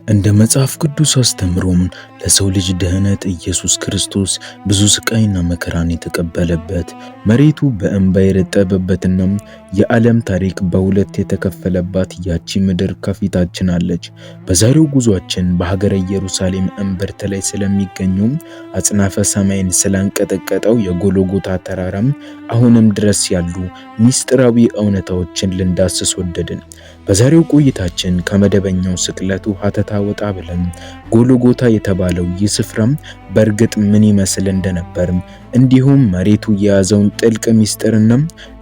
እንደ መጽሐፍ ቅዱስ አስተምሮም ለሰው ልጅ ድህነት ኢየሱስ ክርስቶስ ብዙ ስቃይና መከራን የተቀበለበት መሬቱ በእንባ የረጠበበትና የዓለም ታሪክ በሁለት የተከፈለባት ያቺ ምድር ከፊታችን አለች። በዛሬው ጉዟችን በሀገረ ኢየሩሳሌም እምብርት ላይ ስለሚገኘው አጽናፈ ሰማይን ስላንቀጠቀጠው የጎልጎታ ተራራም አሁንም ድረስ ያሉ ሚስጥራዊ እውነታዎችን ልንዳስስ ወደድን። በዛሬው ቆይታችን ከመደበኛው ስቅለቱ ሀተታ ወጣ ብለን ጎልጎታ የተባለው ይህ ስፍራም በእርግጥ ምን ይመስል እንደነበር እንዲሁም መሬቱ የያዘውን ጥልቅ ሚስጥርና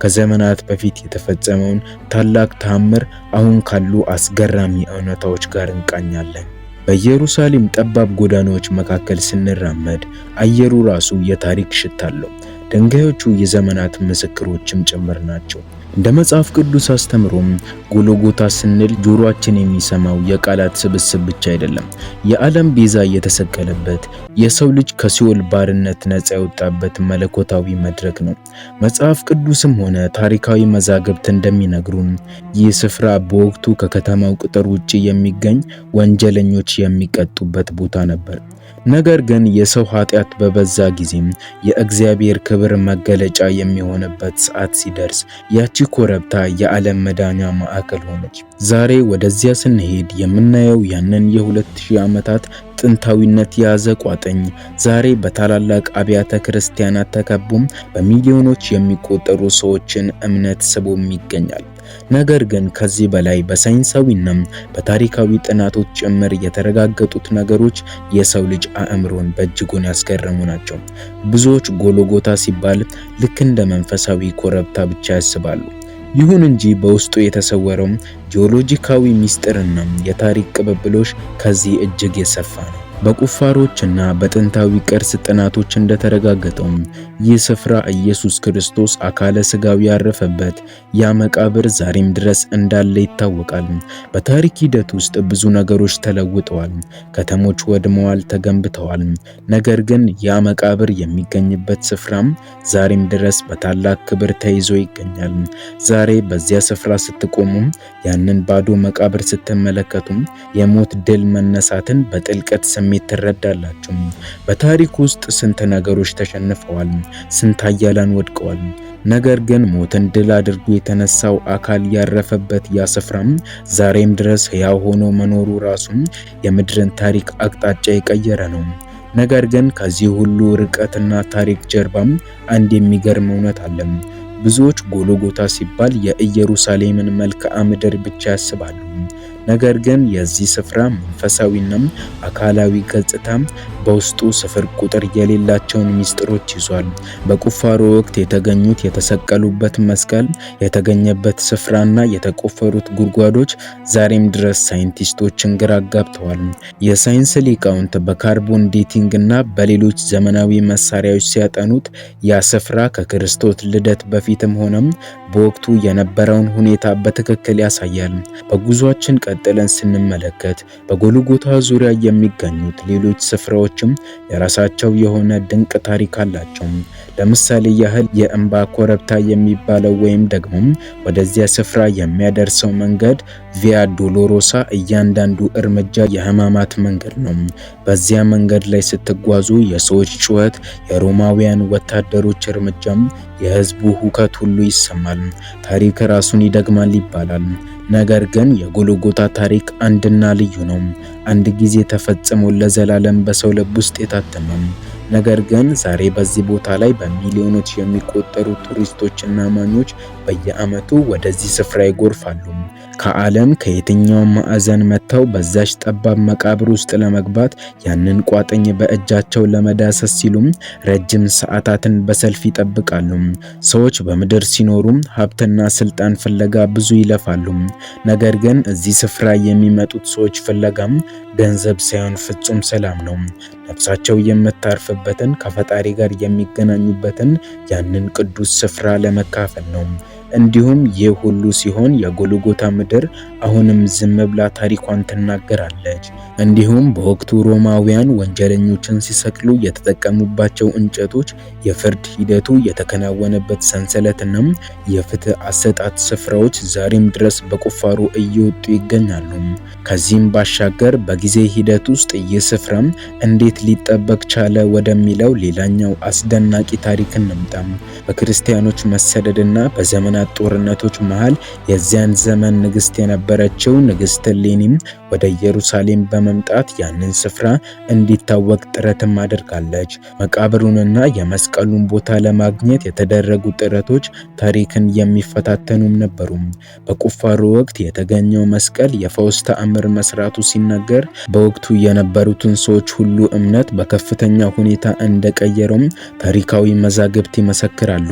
ከዘመናት በፊት የተፈጸመውን ታላቅ ተአምር አሁን ካሉ አስገራሚ እውነታዎች ጋር እንቃኛለን። በኢየሩሳሌም ጠባብ ጎዳናዎች መካከል ስንራመድ አየሩ ራሱ የታሪክ ሽታ አለው። ድንጋዮቹ የዘመናት ምስክሮችም ጭምር ናቸው። እንደ መጽሐፍ ቅዱስ አስተምሮም ጎልጎታ ስንል ጆሮአችን የሚሰማው የቃላት ስብስብ ብቻ አይደለም። የዓለም ቤዛ የተሰቀለበት፣ የሰው ልጅ ከሲኦል ባርነት ነፃ የወጣበት መለኮታዊ መድረክ ነው። መጽሐፍ ቅዱስም ሆነ ታሪካዊ መዛግብት እንደሚነግሩን ይህ ስፍራ በወቅቱ ከከተማው ቅጥር ውጪ የሚገኝ ወንጀለኞች የሚቀጡበት ቦታ ነበር። ነገር ግን የሰው ኃጢአት በበዛ ጊዜም የእግዚአብሔር ክብር መገለጫ የሚሆንበት ሰዓት ሲደርስ ያቺ ኮረብታ የዓለም መዳኛ ማዕከል ሆነች። ዛሬ ወደዚያ ስንሄድ የምናየው ያንን የ2000 ዓመታት ጥንታዊነት የያዘ ቋጥኝ ዛሬ በታላላቅ አብያተ ክርስቲያናት ተከቦም በሚሊዮኖች የሚቆጠሩ ሰዎችን እምነት ስቦም ይገኛል። ነገር ግን ከዚህ በላይ በሳይንሳዊና በታሪካዊ ጥናቶች ጭምር የተረጋገጡት ነገሮች የሰው ልጅ አእምሮን በእጅጉን ያስገረሙ ናቸው። ብዙዎች ጎልጎታ ሲባል ልክ እንደ መንፈሳዊ ኮረብታ ብቻ ያስባሉ። ይሁን እንጂ በውስጡ የተሰወረው ጂኦሎጂካዊ ሚስጥርና የታሪክ ቅብብሎሽ ከዚህ እጅግ የሰፋ ነው። በቁፋሮችና በጥንታዊ ቅርስ ጥናቶች እንደተረጋገጠው ይህ ስፍራ ኢየሱስ ክርስቶስ አካለ ሥጋው ያረፈበት ያ መቃብር ዛሬም ድረስ እንዳለ ይታወቃል። በታሪክ ሂደት ውስጥ ብዙ ነገሮች ተለውጠዋል። ከተሞች ወድመዋል፣ ተገንብተዋል። ነገር ግን ያ መቃብር የሚገኝበት ስፍራም ዛሬም ድረስ በታላቅ ክብር ተይዞ ይገኛል። ዛሬ በዚያ ስፍራ ስትቆሙ፣ ያንን ባዶ መቃብር ስትመለከቱ የሞት ድል መነሳትን በጥልቀት ስሜት ትረዳላችሁ። በታሪክ ውስጥ ስንት ነገሮች ተሸንፈዋል፣ ስንት ኃያላን ወድቀዋል። ነገር ግን ሞትን ድል አድርጎ የተነሳው አካል ያረፈበት ያ ስፍራም ዛሬም ድረስ ሕያው ሆኖ መኖሩ ራሱ የምድርን ታሪክ አቅጣጫ የቀየረ ነው። ነገር ግን ከዚህ ሁሉ ርቀትና ታሪክ ጀርባም አንድ የሚገርም እውነት አለ። ብዙዎች ጎልጎታ ሲባል የኢየሩሳሌምን መልክዓ ምድር ብቻ ያስባሉ። ነገር ግን የዚህ ስፍራ መንፈሳዊና አካላዊ ገጽታ በውስጡ ስፍር ቁጥር የሌላቸውን ሚስጥሮች ይዟል። በቁፋሮ ወቅት የተገኙት የተሰቀሉበት መስቀል የተገኘበት ስፍራና የተቆፈሩት ጉድጓዶች ዛሬም ድረስ ሳይንቲስቶችን ግራ አጋብተዋል። የሳይንስ ሊቃውንት በካርቦን ዴቲንግ እና በሌሎች ዘመናዊ መሳሪያዎች ሲያጠኑት ያ ስፍራ ከክርስቶስ ልደት በፊትም ሆነም በወቅቱ የነበረውን ሁኔታ በትክክል ያሳያል። በጉዟችን ቀጥለን ስንመለከት በጎልጎታ ዙሪያ የሚገኙት ሌሎች ስፍራዎችም የራሳቸው የሆነ ድንቅ ታሪክ አላቸው። ለምሳሌ ያህል የእንባ ኮረብታ የሚባለው ወይም ደግሞ ወደዚያ ስፍራ የሚያደርሰው መንገድ ቪያ ዶሎሮሳ እያንዳንዱ እርምጃ የሕማማት መንገድ ነው። በዚያ መንገድ ላይ ስትጓዙ የሰዎች ጩኸት፣ የሮማውያን ወታደሮች እርምጃም፣ የሕዝቡ ሁከት ሁሉ ይሰማል። ታሪክ ራሱን ይደግማል ይባላል። ነገር ግን የጎልጎታ ታሪክ አንድና ልዩ ነው። አንድ ጊዜ ተፈጽሞ ለዘላለም በሰው ልብ ውስጥ የታተመ። ነገር ግን ዛሬ በዚህ ቦታ ላይ በሚሊዮኖች የሚቆጠሩ ቱሪስቶችና አማኞች በየዓመቱ ወደዚህ ስፍራ ይጎርፋሉ። ከዓለም ከየትኛውም ማዕዘን መጥተው በዛች ጠባብ መቃብር ውስጥ ለመግባት ያንን ቋጥኝ በእጃቸው ለመዳሰስ ሲሉም ረጅም ሰዓታትን በሰልፍ ይጠብቃሉ። ሰዎች በምድር ሲኖሩ ሀብትና ስልጣን ፍለጋ ብዙ ይለፋሉ። ነገር ግን እዚህ ስፍራ የሚመጡት ሰዎች ፍለጋም ገንዘብ ሳይሆን ፍጹም ሰላም ነው። ነፍሳቸው የምታርፍበትን ከፈጣሪ ጋር የሚገናኙበትን ያንን ቅዱስ ስፍራ ለመካፈል ነው። እንዲሁም ይህ ሁሉ ሲሆን የጎልጎታ ምድር አሁንም ዝም ብላ ታሪኳን ትናገራለች። እንዲሁም በወቅቱ ሮማውያን ወንጀለኞችን ሲሰቅሉ የተጠቀሙባቸው እንጨቶች የፍርድ ሂደቱ የተከናወነበት ሰንሰለትና የፍትህ አሰጣጥ ስፍራዎች ዛሬም ድረስ በቁፋሮ እየወጡ ይገኛሉ። ከዚህም ባሻገር በጊዜ ሂደት ውስጥ ይህ ስፍራ እንዴት ሊጠበቅ ቻለ ወደሚለው ሌላኛው አስደናቂ ታሪክ እንምጣ። በክርስቲያኖች መሰደድና በዘመናት ጦርነቶች መሃል የዚያን ዘመን ንግስት የነበረችው ንግስት እሌኒም ወደ ኢየሩሳሌም በመምጣት ያንን ስፍራ እንዲታወቅ ጥረትም አድርጋለች። መቃብሩንና የመስቀሉን ቦታ ለማግኘት የተደረጉ ጥረቶች ታሪክን የሚፈታተኑም ነበሩ። በቁፋሮ ወቅት የተገኘው መስቀል የፈውስ ተአምር መስራቱ ሲነገር በወቅቱ የነበሩትን ሰዎች ሁሉ እምነት በከፍተኛ ሁኔታ እንደቀየረውም ታሪካዊ መዛግብት ይመሰክራሉ።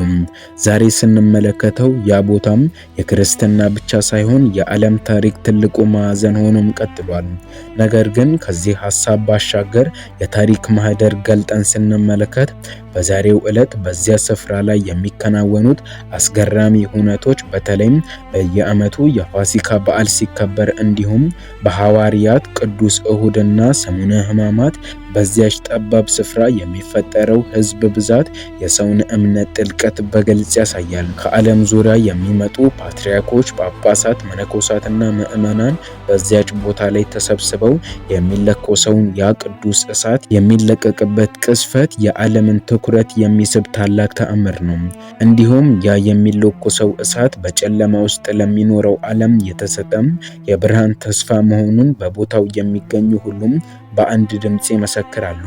ዛሬ ስንመለከተው ያ ቦታም የክርስትና ብቻ ሳይሆን የዓለም ታሪክ ትልቁ ማዕዘን ሆኖም ቀጥሏል። ነገር ግን ከዚህ ሐሳብ ባሻገር የታሪክ ማህደር ገልጠን ስንመለከት በዛሬው ዕለት በዚያ ስፍራ ላይ የሚከናወኑት አስገራሚ ሁነቶች በተለይም በየዓመቱ የፋሲካ በዓል ሲከበር እንዲሁም በሐዋርያት ቅዱስ እሁድና ሰሙነ ሕማማት በዚያች ጠባብ ስፍራ የሚፈጠረው ሕዝብ ብዛት የሰውን እምነት ጥልቀት በግልጽ ያሳያል። ከዓለም ዙሪያ የሚመጡ ፓትርያርኮች፣ ጳጳሳት፣ መነኮሳትና ምዕመናን በዚያች ቦታ ላይ ተሰብስበው የሚለኮሰውን ያ ቅዱስ እሳት የሚለቀቅበት ቅስፈት የዓለምን ትኩረት የሚስብ ታላቅ ተአምር ነው። እንዲሁም ያ የሚለኮሰው እሳት በጨለማ ውስጥ ለሚኖረው ዓለም የተሰጠም የብርሃን ተስፋ መሆኑን በቦታው የሚገኙ ሁሉም በአንድ ድምጽ ይመሰክራሉ።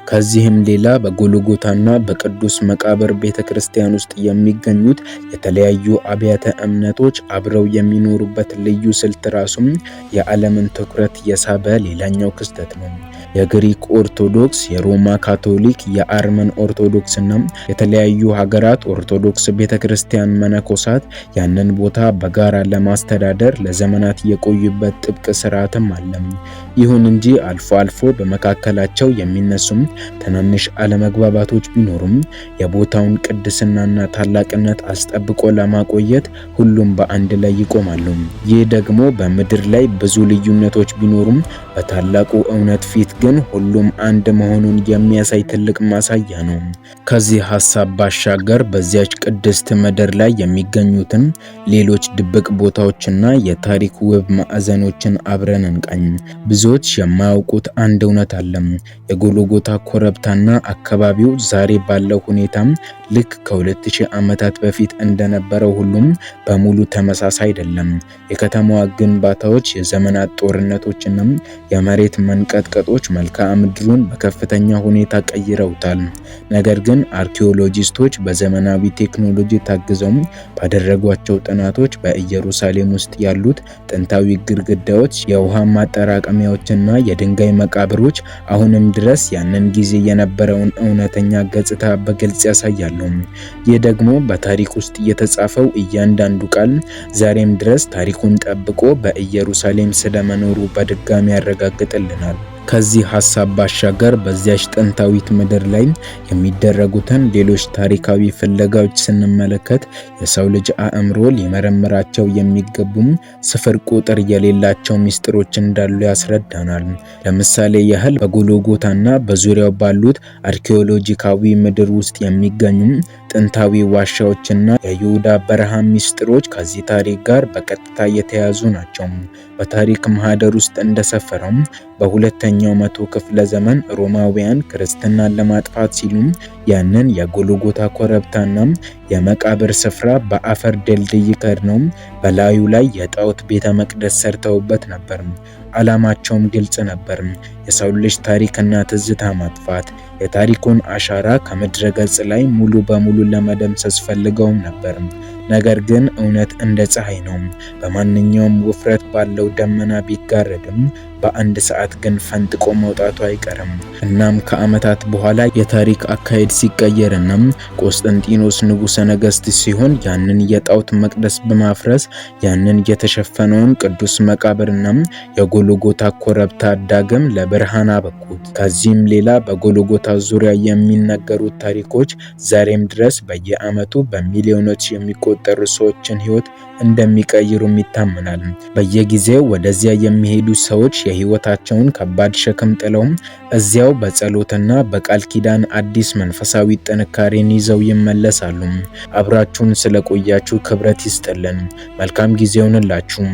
ከዚህም ሌላ በጎልጎታና በቅዱስ መቃብር ቤተክርስቲያን ውስጥ የሚገኙት የተለያዩ አብያተ እምነቶች አብረው የሚኖሩበት ልዩ ስልት ራሱም የዓለምን ትኩረት የሳበ ሌላኛው ክስተት ነው። የግሪክ ኦርቶዶክስ፣ የሮማ ካቶሊክ፣ የአርመን ኦርቶዶክስ እና የተለያዩ ሀገራት ኦርቶዶክስ ቤተክርስቲያን መነኮሳት ያንን ቦታ በጋራ ለማስተዳደር ለዘመናት የቆዩበት ጥብቅ ስርዓትም አለ። ይሁን እንጂ አልፎ አልፎ በመካከላቸው የሚነሱም ትናንሽ አለመግባባቶች ቢኖሩም የቦታውን ቅድስናና ታላቅነት አስጠብቆ ለማቆየት ሁሉም በአንድ ላይ ይቆማሉ። ይህ ደግሞ በምድር ላይ ብዙ ልዩነቶች ቢኖሩም በታላቁ እውነት ፊት ግን ሁሉም አንድ መሆኑን የሚያሳይ ትልቅ ማሳያ ነው። ከዚህ ሐሳብ ባሻገር በዚያች ቅድስት ምድር ላይ የሚገኙትን ሌሎች ድብቅ ቦታዎችና የታሪክ ውብ ማዕዘኖችን አብረን እንቃኝ። ብዙዎች የማያውቁት አንድ እውነት አለ። የጎልጎታ ኮረብታና አካባቢው ዛሬ ባለው ሁኔታ ልክ ከ2000 ዓመታት በፊት እንደነበረው ሁሉም በሙሉ ተመሳሳይ አይደለም። የከተማዋ ግንባታዎች፣ የዘመናት ጦርነቶችና የመሬት መንቀጥቀጦች መልክዓ ምድሩን በከፍተኛ ሁኔታ ቀይረውታል። ነገር ግን አርኪኦሎጂስቶች በዘመናዊ ቴክኖሎጂ ታግዘው ባደረጓቸው ጥናቶች በኢየሩሳሌም ውስጥ ያሉት ጥንታዊ ግድግዳዎች፣ የውሃ ማጠራቀሚያዎችና የድንጋይ መቃብሮች አሁንም ድረስ ያንን ጊዜ የነበረውን እውነተኛ ገጽታ በግልጽ ያሳያሉ። ይህ ደግሞ በታሪክ ውስጥ የተጻፈው እያንዳንዱ ቃል ዛሬም ድረስ ታሪኩን ጠብቆ በኢየሩሳሌም ስለመኖሩ በድጋሚ ያረጋግጥልናል። ከዚህ ሐሳብ ባሻገር በዚያች ጥንታዊት ምድር ላይ የሚደረጉትን ሌሎች ታሪካዊ ፍለጋዎች ስንመለከት የሰው ልጅ አእምሮ ሊመረምራቸው የሚገቡም ስፍር ቁጥር የሌላቸው ሚስጥሮች እንዳሉ ያስረዳናል። ለምሳሌ ያህል በጎልጎታና በዙሪያው ባሉት አርኪኦሎጂካዊ ምድር ውስጥ የሚገኙ ጥንታዊ ዋሻዎችና የይሁዳ በረሃ ሚስጥሮች ከዚህ ታሪክ ጋር በቀጥታ የተያያዙ ናቸው። በታሪክ ማህደር ውስጥ እንደሰፈረው በሁለተኛው መቶ ክፍለ ዘመን ሮማውያን ክርስትናን ለማጥፋት ሲሉ ያንን የጎልጎታ ኮረብታና የመቃብር ስፍራ በአፈር ድልድይ ከድነው በላዩ ላይ የጣዖት ቤተ መቅደስ ሰርተውበት ነበር። ዓላማቸውም ግልጽ ነበር፤ የሰው ልጅ ታሪክና ትዝታ ማጥፋት። የታሪኩን አሻራ ከምድረ ገጽ ላይ ሙሉ በሙሉ ለመደምሰስ ፈልገውም ነበር። ነገር ግን እውነት እንደ ፀሐይ ነው። በማንኛውም ውፍረት ባለው ደመና ቢጋረድም በአንድ ሰዓት ግን ፈንጥቆ መውጣቱ አይቀርም። እናም ከዓመታት በኋላ የታሪክ አካሄድ ሲቀየርና ቆስጠንጢኖስ ንጉሠ ነገሥት ሲሆን ያንን የጣዖት መቅደስ በማፍረስ ያንን የተሸፈነውን ቅዱስ መቃብርና የጎልጎታ ኮረብታ ዳግም ለብርሃን አበቁት። ከዚህም ሌላ በጎልጎታ ዙሪያ የሚነገሩት ታሪኮች ዛሬም ድረስ በየዓመቱ በሚሊዮኖች የሚቆጠሩ የሚቆጠሩ ሰዎችን ሕይወት እንደሚቀይሩም ይታመናል። በየጊዜው ወደዚያ የሚሄዱ ሰዎች የሕይወታቸውን ከባድ ሸክም ጥለው እዚያው በጸሎትና በቃል ኪዳን አዲስ መንፈሳዊ ጥንካሬን ይዘው ይመለሳሉ። አብራችሁን ስለቆያችሁ ክብረት ይስጥልን። መልካም ጊዜ ይሁንላችሁ።